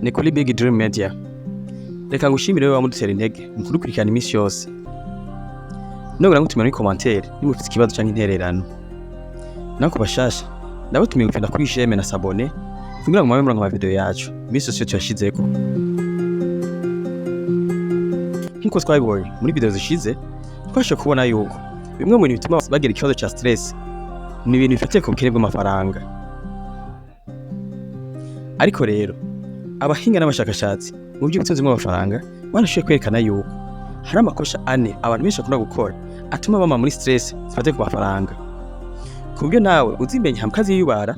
ni kuri Big Dream Media. Reka ngushimire wewe wamudutera intege mu kudukurikirana iminsi yose. Nogura ngutumira muri commentaire nimufite ikibazo cyangwa intererano. Nako bashasha ndabatumiye gufenda kuri j'aime na s'abonner kugira ngo mwabe mu video yacu. Iminsi yose tuyashizeko. Nkuko twabibonye muri video zishize twashe kubona yuko bimwe mu bintu bituma bagira ikibazo cya stress ni ibintu bifatiye ku bukene bw'amafaranga. Ariko rero abahinga n'abashakashatsi mu by'ubutunzi bw'amafaranga barashoboye kwerekana yuko hari amakosha ane abantu benshi bakunda gukora atuma bama muri stress zifatiye ku mafaranga. Ku buryo nawe uzimenya hamkazi yibara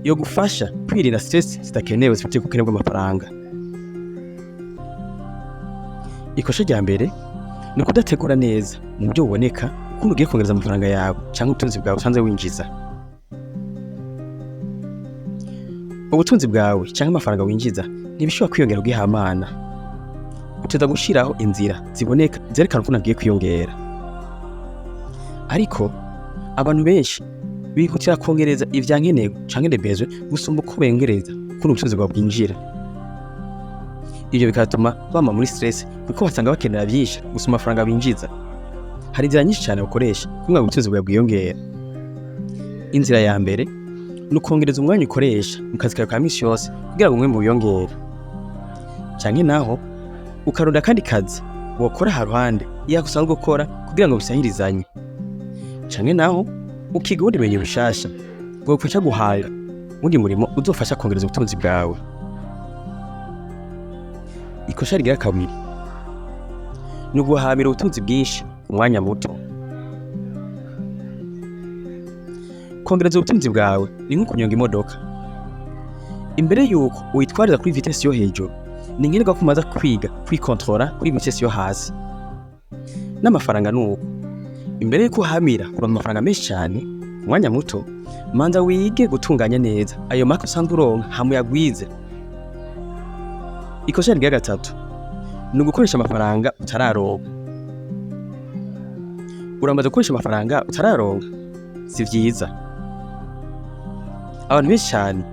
yo gufasha kwirinda stress zitakenewe zifatiye ku bukene bw'amafaranga. Ikosha rya mbere ni kudategura neza mu buryo buboneka ukuntu ugiye kongereza amafaranga yawe cyangwa ubutunzi bwawe usanze winjiza. Ubutunzi bwawe cyangwa amafaranga winjiza ntibishobora kwiyongera ugihamana. Uteza gushiraho inzira ziboneka zerekana ukuntu agiye kwiyongera. Ariko abantu benshi bihutira kongereza ivyankenerwa canke ndebezwe gusumba uko bengereza ukuntu ubutunzi bwawe bwinjira. Ibyo bikatuma bama muri stress kuko basanga bakenera byinshi gusuma amafaranga binjiza. Hari inzira nyinshi cyane ukoresha kugira ngo ubutunzi bwawe bwiyongere. Inzira ya mbere ni ukongereza umwanya ukoresha mu kazi kawe ka misi yose kugira ngo umwembe wiyongere. Canke naho ukaronda kandi kazi wokora haruhande yako usanzwe gukora kugira ngo bisahirizanye. Canke naho ukiga ubundi bumenyi bushasha bwogufasha guhanga undi murimo uzofasha kongereza ubutunzi bwawe. Ikosha rigira kabiri ni uguhamira ubutunzi bwinshi umwanya muto. Kongereza ubutunzi bwawe ni nko kunyonga imodoka. Imbere yuko uyitwariza kuri vitesse yo hejuru ni nkenerwa ko umaze kwiga kwikontrola kuri vitesse yo hasi. N'amafaranga nuko imbere yuko uhamira kuronka amafaranga menshi cyane umwanya muto manza wige gutunganya neza ayo mako usanzwe uronka hamuyagwize. Ikosha rya gatatu ni ugukoresha amafaranga utararonka. Uramaze gukoresha amafaranga utararonka si vyiza. Abantu benshi cyane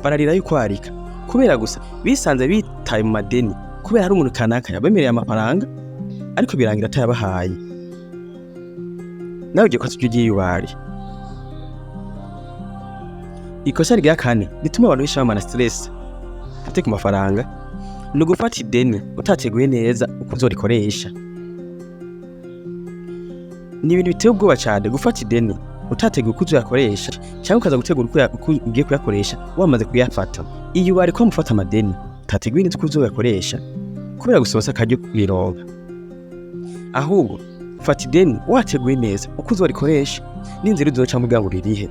bararira yuko arika kubera gusa bisanze bitaye mu madeni kubera hari umuntu kanaka yabemereye amafaranga ariko birangira atayabahaye. Nawe ugiye kwatsa ugiye yubari. Ikosha rya kane rituma abantu benshi bamana stress afite ku mafaranga ni ugufata ideni utateguye neza uko uzorikoresha. Ni ibintu biteye ubwoba cyane gufata ideni utateguye uko uzoyakoresha cyangwa ukaza gutegura uko ugiye kuyakoresha wamaze kuyafata. Iyo bari ko mufata amadeni utateguye neza uko uzoyakoresha kubera gusohoza akaryo kwironka. Ahubwo ufata ideni wateguye neza uko uzorikoresha n'inzira uzoca mu bwangu ririhe.